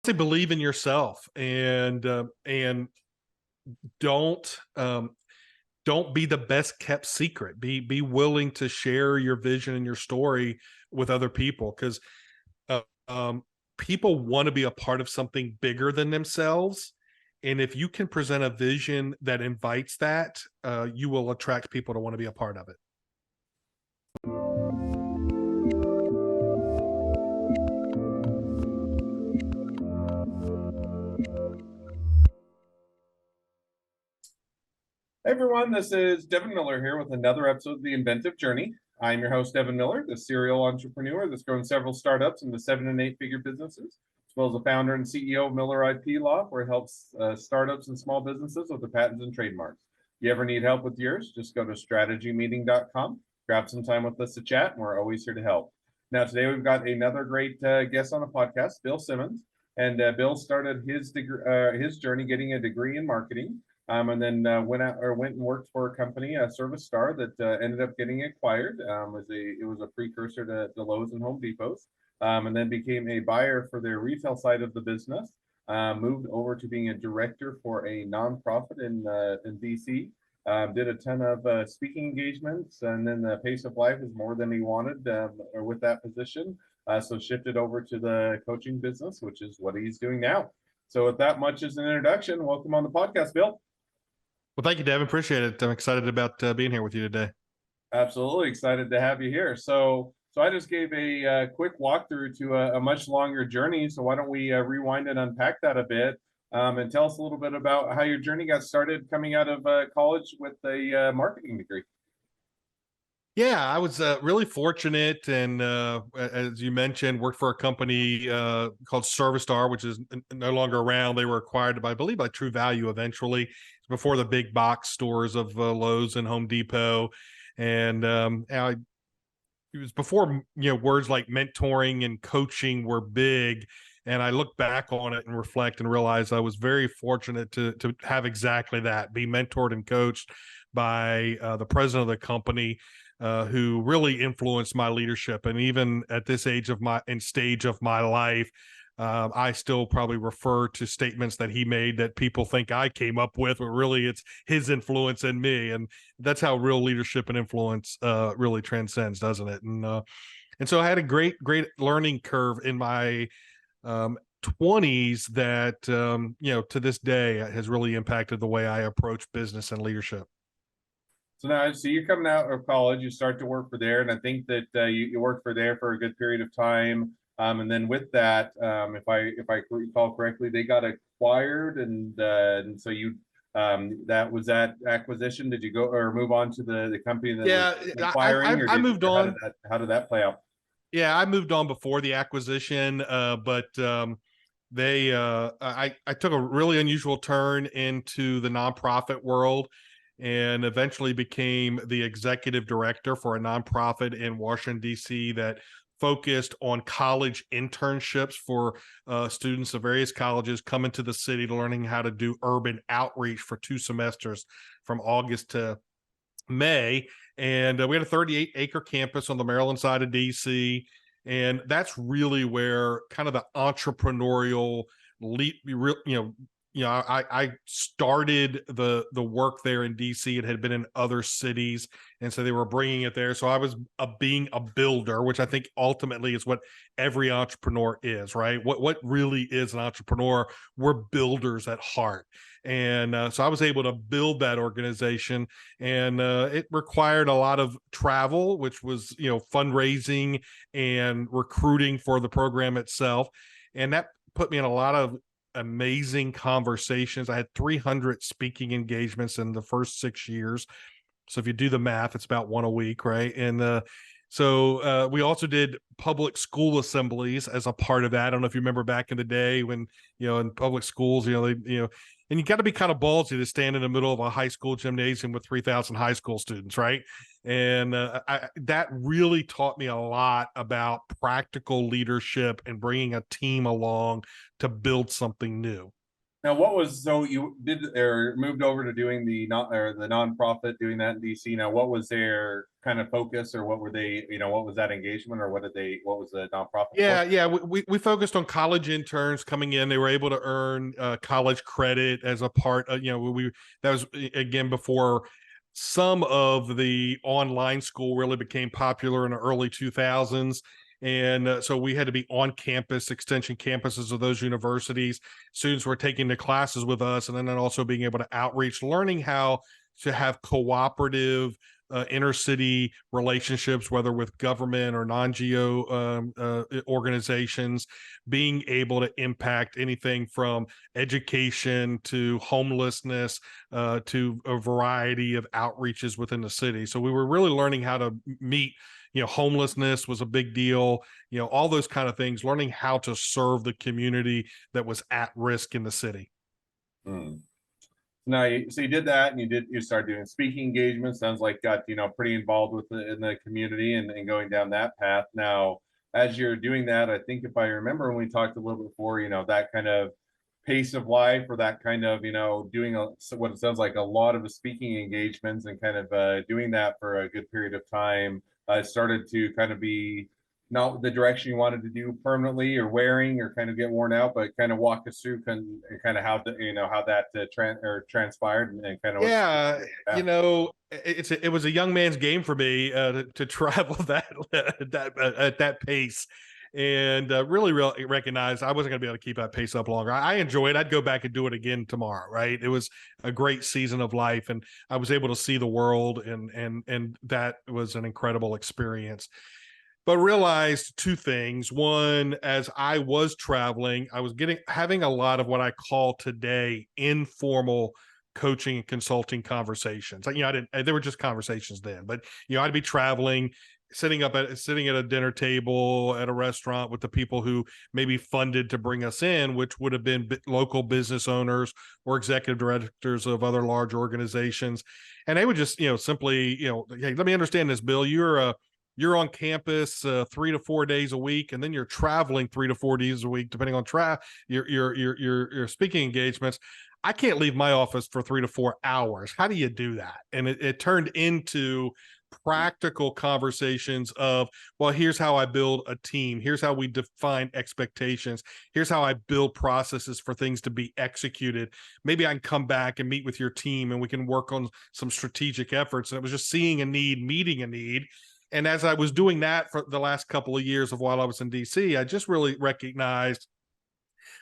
say believe in yourself and don't don't be the best kept secret. Be willing to share your vision and your story with other people because uh, um, people want to be a part of something bigger than themselves. And if you can present a vision that invites that, you will attract people to want to be a part of it. Hey everyone, this is Devin Miller here with another episode of The Inventive Journey. I'm your host, Devin Miller, the serial entrepreneur that's grown several startups into 7 and 8 figure businesses, as well as the founder and CEO of Miller IP Law, where it helps startups and small businesses with their patents and trademarks. If you ever need help with yours, just go to strategymeeting.com, grab some time with us to chat, and we're always here to help. Now, today we've got another great guest on the podcast, Bill Simmons. And Bill started his journey getting a degree in marketing, and then went and worked for a company, a Service Star, that ended up getting acquired. It was a precursor to Lowe's and Home Depot's, and then became a buyer for their retail side of the business. Moved over to being a director for a nonprofit in DC. Did a ton of speaking engagements, and then the pace of life is more than he wanted with that position. So shifted over to the coaching business, which is what he's doing now. So with that much as an introduction, welcome on the podcast, Bill. Well, thank you, Devin. Appreciate it. I'm excited about being here with you today. Absolutely excited to have you here. So I just gave a quick walkthrough to a much longer journey. So why don't we rewind and unpack that a bit, and tell us a little bit about how your journey got started coming out of college with a marketing degree. Yeah, I was really fortunate, and as you mentioned, worked for a company called Service Star, which is no longer around. They were acquired by, I believe, by True Value eventually. It's before the big box stores of Lowe's and Home Depot, and it was before words like mentoring and coaching were big. And I look back on it and reflect and realize I was very fortunate to have exactly that, be mentored and coached by the president of the company, who really influenced my leadership. And even at this age of my and stage of my life, I still probably refer to statements that he made that people think I came up with, but really it's his influence in me. And that's how real leadership and influence really transcends, doesn't it? And so I had a great learning curve in my 20s that to this day has really impacted the way I approach business and leadership. So now, so you're coming out of college, you start to work for there, and I think that you worked for there for a good period of time. And then with that, if I recall correctly, they got acquired, and so you that was that acquisition. Did you go or move on to the company that was Yeah, acquiring, I moved or on. how did that play out? Yeah, I moved on before the acquisition, but I took a really unusual turn into the nonprofit world and eventually became the executive director for a nonprofit in Washington, D.C. that focused on college internships for students of various colleges coming to the city to learning how to do urban outreach for 2 semesters from August to May. And we had a 38-acre campus on the Maryland side of DC. And that's really where kind of the entrepreneurial leap, I started the work there in DC. It had been in other cities, and so they were bringing it there. So I was being a builder, which I think ultimately is what every entrepreneur is, right? What really is an entrepreneur? We're builders at heart, and so I was able to build that organization, and it required a lot of travel, which was fundraising and recruiting for the program itself, and that put me in a lot of amazing conversations. I had 300 speaking engagements in the first 6 years. So if you do the math, it's about one a week, right? And so we also did public school assemblies as a part of that. I don't know if you remember back in the day when, in public schools, and you got to be kind of ballsy to stand in the middle of a high school gymnasium with 3,000 high school students, right? And that really taught me a lot about practical leadership and bringing a team along to build something new. Now, what was so you did or moved over to doing the not or the nonprofit doing that in DC? Now, what was their kind of focus, or what were they? What was that engagement, or what did they? What was the nonprofit for? Yeah, we focused on college interns coming in. They were able to earn college credit as a part of, we that was again before some of the online school really became popular in the early 2000s. And so we had to be on campus, extension campuses of those universities. Students were taking the classes with us, and then also being able to outreach, learning how to have cooperative intercity relationships, whether with government or non-geo organizations, being able to impact anything from education to homelessness to a variety of outreaches within the city. So we were really learning how to meet. Homelessness was a big deal. All those kind of things. Learning how to serve the community that was at risk in the city. Hmm. Now, so you did that, and you started doing speaking engagements. Sounds like got pretty involved with in the community and going down that path. Now, as you're doing that, I think if I remember when we talked a little bit before, that kind of pace of life, or that kind of doing what it sounds like a lot of the speaking engagements, and kind of doing that for a good period of time, started to kind of be not the direction you wanted to do permanently, or wearing, or kind of get worn out, but kind of walk us through kind of how how that transpired, and kind of what's Yeah, yeah. it was a young man's game for me to travel at that pace, and really recognize I wasn't going to be able to keep that pace up longer. I enjoyed. I'd go back and do it again tomorrow. Right? It was a great season of life, and I was able to see the world, and that was an incredible experience. But realized two things. One, as I was traveling, I was having a lot of what I call today informal coaching and consulting conversations. I didn't, they were just conversations then, but I'd be traveling, sitting at a dinner table at a restaurant with the people who maybe funded to bring us in, which would have been local business owners or executive directors of other large organizations. And they would just, simply, hey, let me understand this, Bill. You're on campus 3 to 4 days a week, and then you're traveling 3 to 4 days a week, depending on your speaking engagements. I can't leave my office for 3 to 4 hours. How do you do that? And it turned into practical conversations of, well, here's how I build a team. Here's how we define expectations. Here's how I build processes for things to be executed. Maybe I can come back and meet with your team, and we can work on some strategic efforts. And it was just seeing a need, meeting a need. And as I was doing that for the last couple of years of while I was in DC, I just really recognized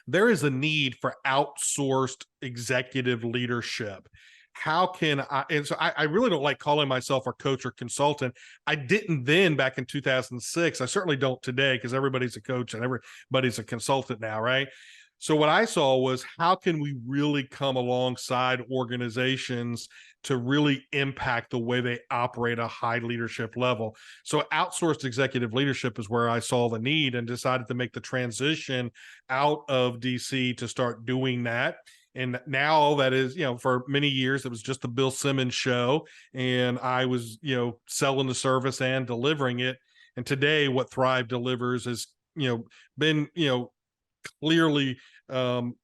there is a need for outsourced executive leadership. How can I? And so I really don't like calling myself a coach or consultant. I didn't then back in 2006. I certainly don't today, because everybody's a coach and everybody's a consultant now, right? So what I saw was, how can we really come alongside organizations to really impact the way they operate a high leadership level? So outsourced executive leadership is where I saw the need, and decided to make the transition out of DC to start doing that. And now that is, for many years, it was just the Bill Simmons show, and I was, selling the service and delivering it. And today what Thrive delivers has, been, clearly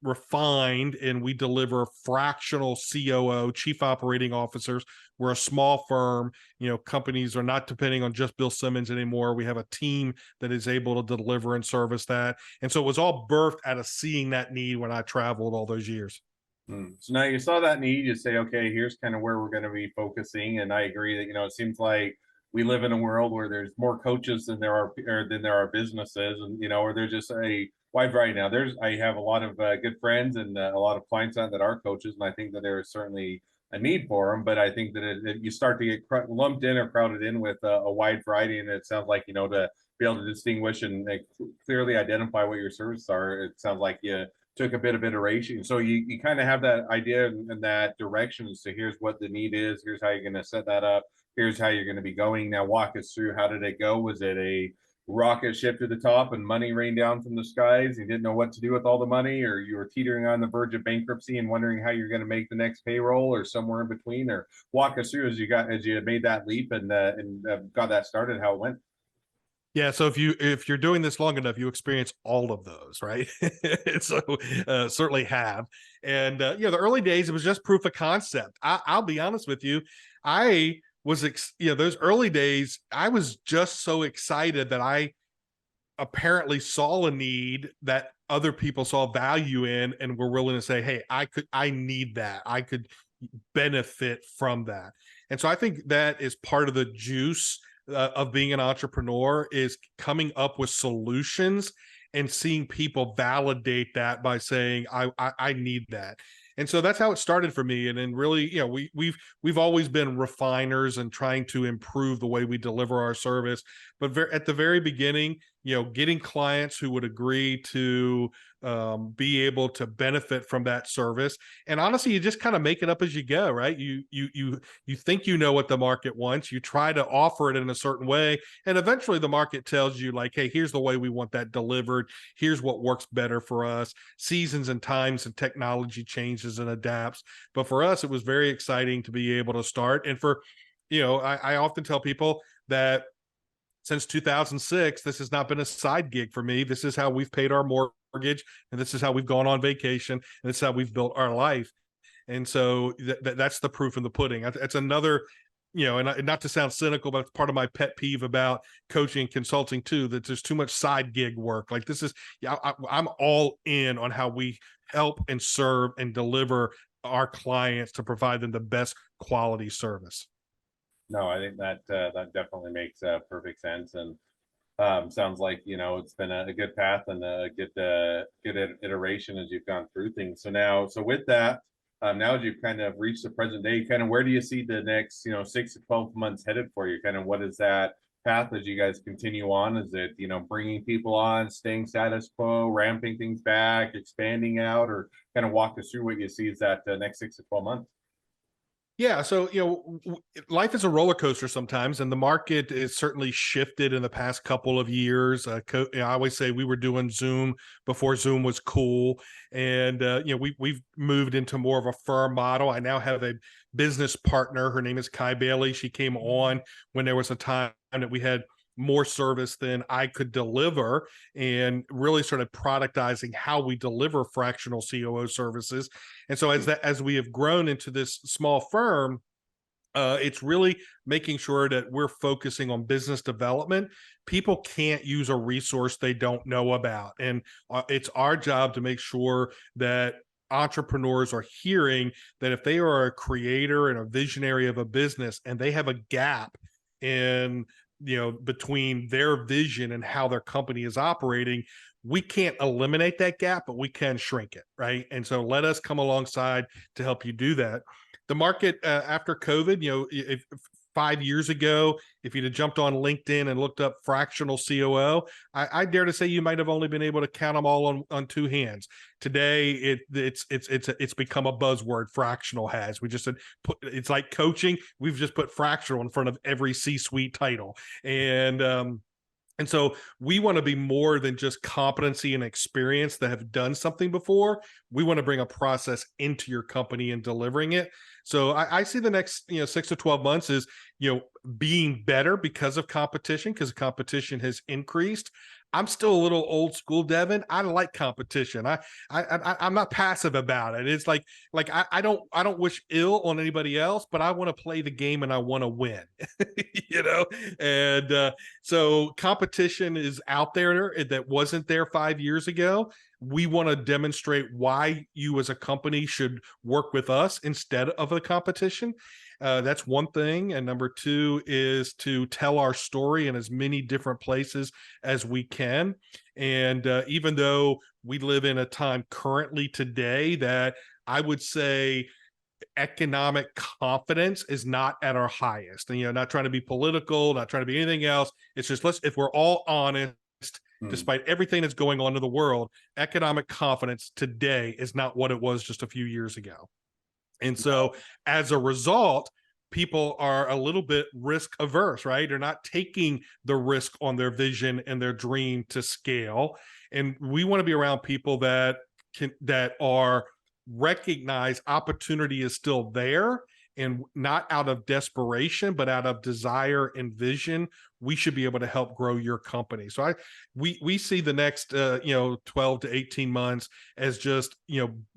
refined, and we deliver fractional COO, chief operating officers. We're a small firm. Companies are not depending on just Bill Simmons anymore. We have a team that is able to deliver and service that. And so it was all birthed out of seeing that need when I traveled all those years. So now you saw that need, you say, okay, here's kind of where we're going to be focusing. And I agree that, it seems like we live in a world where there's more coaches than there are businesses, and, where there's just a wide variety. Now I have a lot of good friends, and a lot of clients that are coaches. And I think that there is certainly a need for them, but I think that you start to get lumped in or crowded in with a wide variety. And it sounds like, to be able to distinguish and clearly identify what your services are, it sounds like you took a bit of iteration. So you kind of have that idea and that direction. So here's what the need is. Here's how you're going to set that up. Here's how you're going to be going. Now walk us through, how did it go? Was it a rocket ship to the top and money rained down from the skies? You didn't know what to do with all the money, or you were teetering on the verge of bankruptcy and wondering how you're going to make the next payroll, or somewhere in between? Or walk us through as you made that leap and got that started, how it went. Yeah, so if you're doing this long enough, you experience all of those, right? So certainly have, and the early days it was just proof of concept. I'll be honest with you, I was those early days I was just so excited that I apparently saw a need that other people saw value in and were willing to say, hey, I need that, I could benefit from that. And so I think that is part of the juice of being an entrepreneur, is coming up with solutions and seeing people validate that by saying I need that. And so that's how it started for me. And then really, we've always been refiners and trying to improve the way we deliver our service. But at the very beginning, getting clients who would agree to be able to benefit from that service. And honestly, you just kind of make it up as you go, right? You think you know what the market wants, you try to offer it in a certain way, and eventually the market tells you like, hey, here's the way we want that delivered, here's what works better for us. Seasons and times and technology changes and adapts, but for us it was very exciting to be able to start. And for I often tell people that since 2006, this has not been a side gig for me. This is how we've paid our mortgage, and this is how we've gone on vacation, and this is how we've built our life. And so that's the proof in the pudding. That's another, and not to sound cynical, but it's part of my pet peeve about coaching and consulting too, that there's too much side gig work. Like this is, I'm all in on how we help and serve and deliver our clients to provide them the best quality service. No, I think that that definitely makes perfect sense, and sounds like it's been a good path and a good iteration as you've gone through things. So now, so with that, now as you've kind of reached the present day, kind of where do you see the next 6 to 12 months headed for you? Kind of what is that path as you guys continue on? Is it bringing people on, staying status quo, ramping things back, expanding out, or kind of walk us through what you see as that next 6 to 12 months? Yeah, so life is a roller coaster sometimes, and the market is certainly shifted in the past couple of years. I always say we were doing Zoom before Zoom was cool, and we've moved into more of a firm model. I now have a business partner. Her name is Kai Bailey. She came on when there was a time that we had more service than I could deliver, and really started productizing how we deliver fractional COO services. And so as we have grown into this small firm, it's really making sure that we're focusing on business development. People can't use a resource they don't know about, and it's our job to make sure that entrepreneurs are hearing that if they are a creator and a visionary of a business and they have a gap in between their vision and how their company is operating, we can't eliminate that gap, but we can shrink it, right? And so let us come alongside to help you do that. The market after COVID, if 5 years ago, if you'd have jumped on LinkedIn and looked up fractional COO, I dare to say you might have only been able to count them all on two hands. Today, it's become a buzzword. Fractional has. We just said it's like coaching. We've just put fractional in front of every C-suite title, and so we want to be more than just competency and experience that have done something before. We want to bring a process into your company and delivering it. So I see the next 6 to 12 months is being better because of competition, because competition has increased. I'm still a little old school, Devin. I like competition. I'm not passive about it. It's like I don't wish ill on anybody else, but I want to play the game and I want to win. And so competition is out there that wasn't there 5 years ago. We want to demonstrate why you as a company should work with us instead of a competition. That's one thing. And number two is to tell our story in as many different places as we can. And even though we live in a time currently today that I would say economic confidence is not at our highest, and not trying to be political, not trying to be anything else. It's just if we're all honest, despite everything that's going on in the world, economic confidence today is not what it was just a few years ago. And so as a result, people are a little bit risk averse, right? They're not taking the risk on their vision and their dream to scale. And we want to be around people that are recognize opportunity is still there, and not out of desperation, but out of desire and vision, we should be able to help grow your company. So we see the next 12 to 18 months as just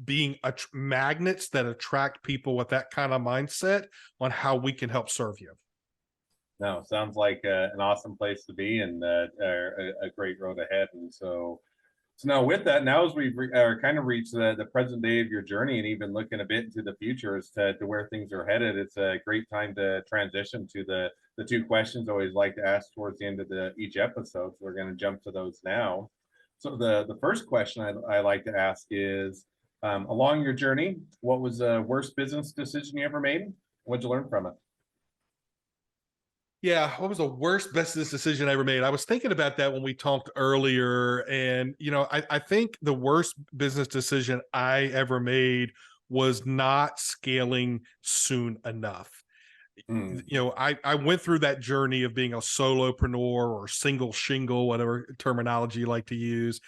being magnets that attract people with that kind of mindset on how we can help serve you. No, sounds like an awesome place to be, and a great road ahead. And so now with that, now as we've kind of reached the present day of your journey, and even looking a bit into the future as to where things are headed, it's a great time to transition to the two questions I always like to ask towards the end of each episode. So we're going to jump to those now. So the first question I like to ask is, along your journey, what was the worst business decision you ever made? What'd you learn from it? Yeah, what was the worst business decision I ever made? I was thinking about that when we talked earlier, and I think the worst business decision I ever made was not scaling soon enough. Mm, I went through that journey of being a solopreneur or single shingle, whatever terminology you like to use,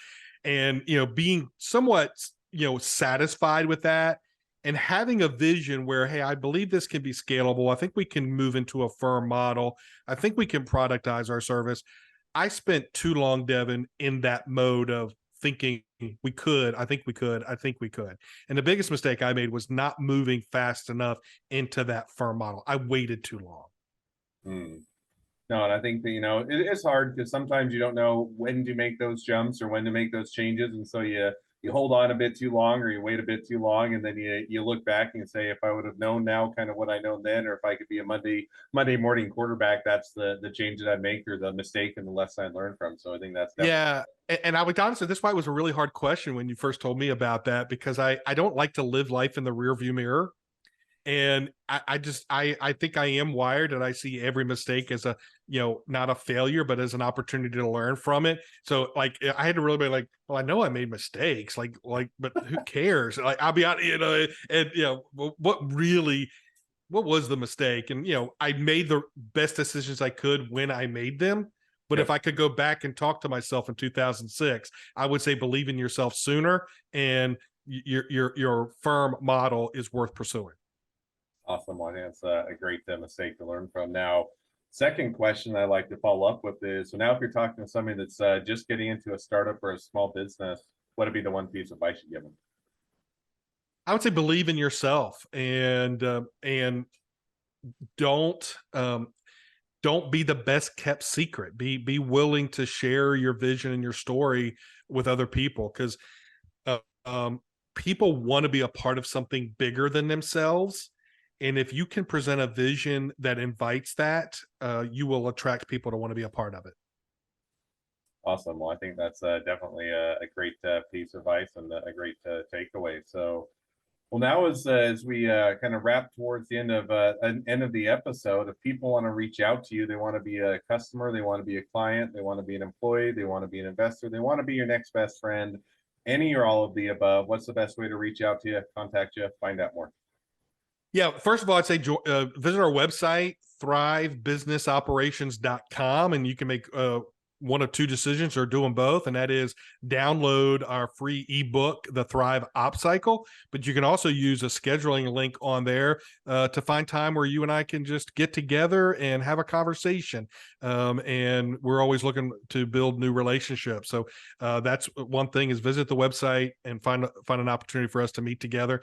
and being somewhat satisfied with that, and having a vision where, hey, I believe this can be scalable. I think we can move into a firm model. I think we can productize our service. I spent too long, Devin, in that mode of thinking we could, I think we could, I think we could. And the biggest mistake I made was not moving fast enough into that firm model. I waited too long. mm. No, and I think that it is hard because sometimes you don't know when to make those jumps or when to make those changes, and so you hold on a bit too long, or you wait a bit too long, and then you look back and say, if I would have known now kind of what I know then, or if I could be a Monday morning quarterback, that's the change that I make, or the mistake and the lesson I learned from. So I think that's definitely. Yeah. And I would honestly, this why it was a really hard question when you first told me about that, because I don't like to live life in the rear view mirror. And I think I am wired, and I see every mistake as a not a failure, but as an opportunity to learn from it. So like I had to really be like, well, I know I made mistakes, but who cares? Like I'll be out, and what was the mistake? And I made the best decisions I could when I made them. But Yep. if I could go back and talk to myself in 2006, I would say believe in yourself sooner, and your firm model is worth pursuing. Awesome. Well, I think that's a great mistake to learn from. Now, second question I like to follow up with is, so now if you're talking to somebody that's just getting into a startup or a small business, what would be the one piece of advice you give them? I would say believe in yourself, and don't don't be the best kept secret. Be willing to share your vision and your story with other people, because uh, um, people want to be a part of something bigger than themselves. And if you can present a vision that invites that, you will attract people to want to be a part of it. Awesome. Well, I think that's definitely a great piece of advice and a great takeaway. So, well, now as we kind of wrap towards the end of the episode, if people want to reach out to you, they want to be a customer, they want to be a client, they want to be an employee, they want to be an investor, they want to be your next best friend, any or all of the above, what's the best way to reach out to you, contact you, find out more? Yeah, first of all, I'd say visit our website, thrivebusinessoperations.com, and you can make one of two decisions or do them both. And that is download our free ebook, The Thrive Op Cycle. But you can also use a scheduling link on there to find time where you and I can just get together and have a conversation. And we're always looking to build new relationships. So that's one thing, is visit the website and find an opportunity for us to meet together.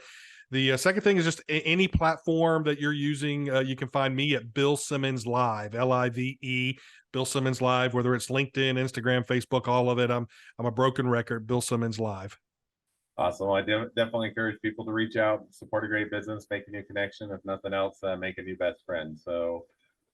The second thing is just any platform that you're using. You can find me at Bill Simmons Live, LIVE, Bill Simmons Live, whether it's LinkedIn, Instagram, Facebook, all of it. I'm a broken record, Bill Simmons Live. Awesome. Well, I definitely encourage people to reach out, support a great business, make a new connection. If nothing else, make a new best friend. So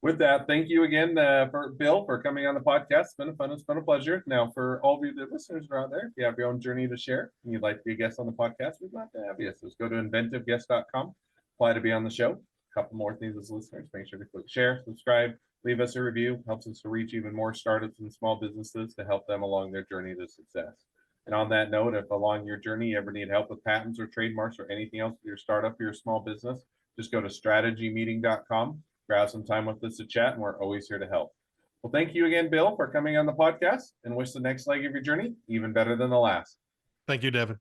with that, thank you again for Bill for coming on the podcast. It's been a fun. It's been a pleasure. Now, for all of you the listeners who are out there, if you have your own journey to share and you'd like to be a guest on the podcast, we'd love to have you. So just go to inventiveguest.com, apply to be on the show. A couple more things as listeners. Make sure to click share, subscribe, leave us a review. Helps us to reach even more startups and small businesses to help them along their journey to success. And on that note, if along your journey you ever need help with patents or trademarks or anything else with your startup or your small business, just go to strategymeeting.com. Grab some time with us to chat, and we're always here to help. Well, thank you again, Bill, for coming on the podcast, and wish the next leg of your journey even better than the last. Thank you, Devin.